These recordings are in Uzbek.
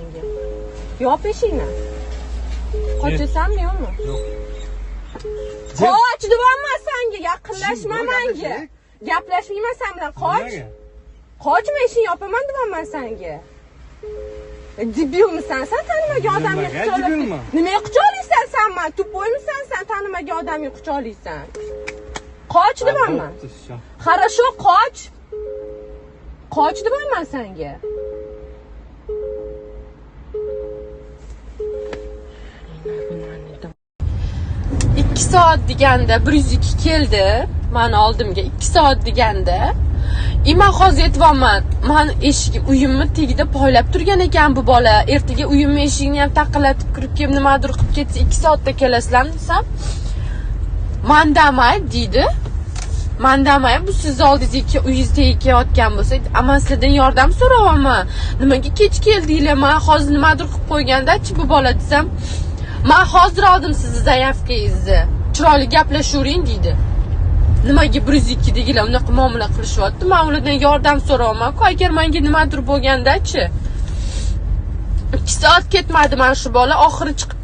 senga. Yop eshikni. Qochasanmi yo'qmi? Yo'q. Qoch deyapman senga, yaqinlashma menga. Gaplashmayman sen bilan, qoch. Qochma, eshikni yopaman deyapman senga. Debilmisan sen, tanimagan odamga quchoqlaysan. Nimaga quchoqlaysan sen men? Tupoymisan sen, tanimagan odamga quchoqlaysan. Qoch deyapman. Хорошо, qoch. Qoch deyapman senga. 2 soat deganda 102 keldi. Meni oldimga 2 soat deganda. Men hozir aytibman, men eshik uyimni tagida poylab turgan ekan bu bola. Ertaga uyimni eshigini ham taqillatib kirib kelib nimadir qilib ketsa 2 soatda kelasizlar desam, "Mandamay" deydi. Mandamay bu siz oldingizga uyingizga kelayotgan bo'lsa, "Aman sizlardan yordam so'rayapman. Nimaga kech keldinglar? Men hozir nimadir qilib qo'yganda-chi bu bola" desam, "Men hozir oldim sizni zayavkangizni. Chiroyli gaplashavering" deydi. Nimaga 102 degilar unaqa muomala qilishyapti? Men ulardan yordam so'rayapman-ku, agar menga nimadir bo'lganda-chi. 2 soat ketmadi mana shu bola, oxiri chiqib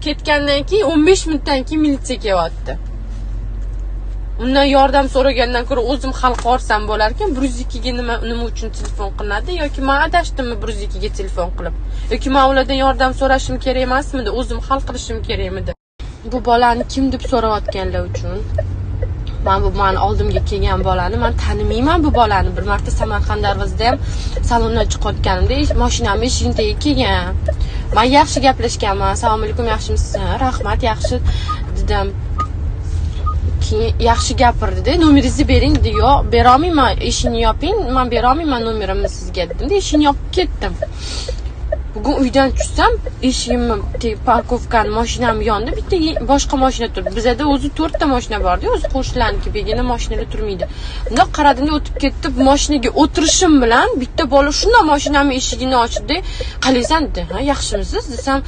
ketgandan keyin 15 minutdan keyin militsiya kelyapti. Undan yordam so'ragandan ko'ra o'zim hal qilsam bo'lar-ekan. 102 ga nima uchun telefon qilinadi yoki men adashdimmi 102 ga telefon qilib? Yoki men ulardan yordam so'rashim kerak emasmidi? O'zim hal qilishim kerakmidi? Bu bolani kim deb so'rayotganlar uchun men oldimga kelgan bolani men tanimayman bu bolani. Bir marta Samarqand darvozida ham salondan chiqayotganimda mashinamni eshigini tagiga kelgan. Men yaxshi gaplashganman. "Assalomu alaykum, yaxshimisiz?" "Rahmat, yaxshi" dedim. Keyin yaxshi gapirdi-da, "Nomeringizni bering" dedi. "Yo'q, bera olmayman, eshikni yoping, men bera olmayman nomerimni sizga" dedim. Eshikni yopib ketdim. Bugun uydan tushsam, eshigimni parkovkani mashinamni yonida bitta boshqa mashina turibdi. Bizda o'zi 4 ta mashina bor-da, o'zi qo'shnilarniki, begona mashinalar turmaydi. Unda qaradimda o'tib ketdi, mashinaga o'tirishim bilan bitta bola shunday mashinamning eshigini ochdi. "Qalaysan" dedi. "Ha, yaxshimisiz?" desam,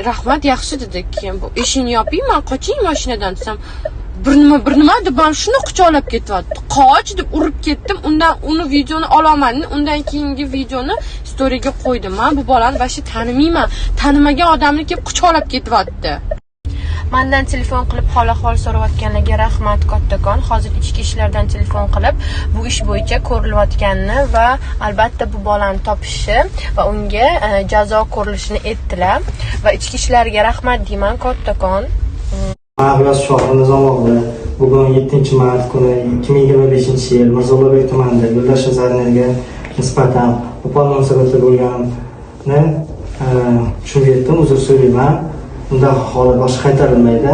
"Rahmat, yaxshi" dedi. Keyin bu eshikni yoping, men qoching mashinadan desam, bir nima deb men shuni quchoqlab ketyapti. "Qoch" deb urib ketdim. Uni videoni olaman. Undan keyingi videoni storyga qo'ydim. Men bu bolani boshqa tanimayman. Tanimagan odamni kelib quchoqlab ketyapti. Mendan telefon qilib hol so'rayotganlarga rahmat kattakon. Hozir ichki ishlardan telefon qilib bu ish bo'yicha ko'rilayotganini va albatta bu bolani topishi va unga jazo ko'rilishini aytdilar va ichki ishlarga rahmat deyman kattakon. Ma'rifat Shohir Nizomog'li bugun 7-mart kuni 2025-yil Mirzo-Ulug'bek tumanida Yo'ldosh Nazariyga nisbatan qo'pol munosabatda bo'lganini tushunib yetdim, uzr so'rayman. Unda holat boshqa qaytarilmaydi.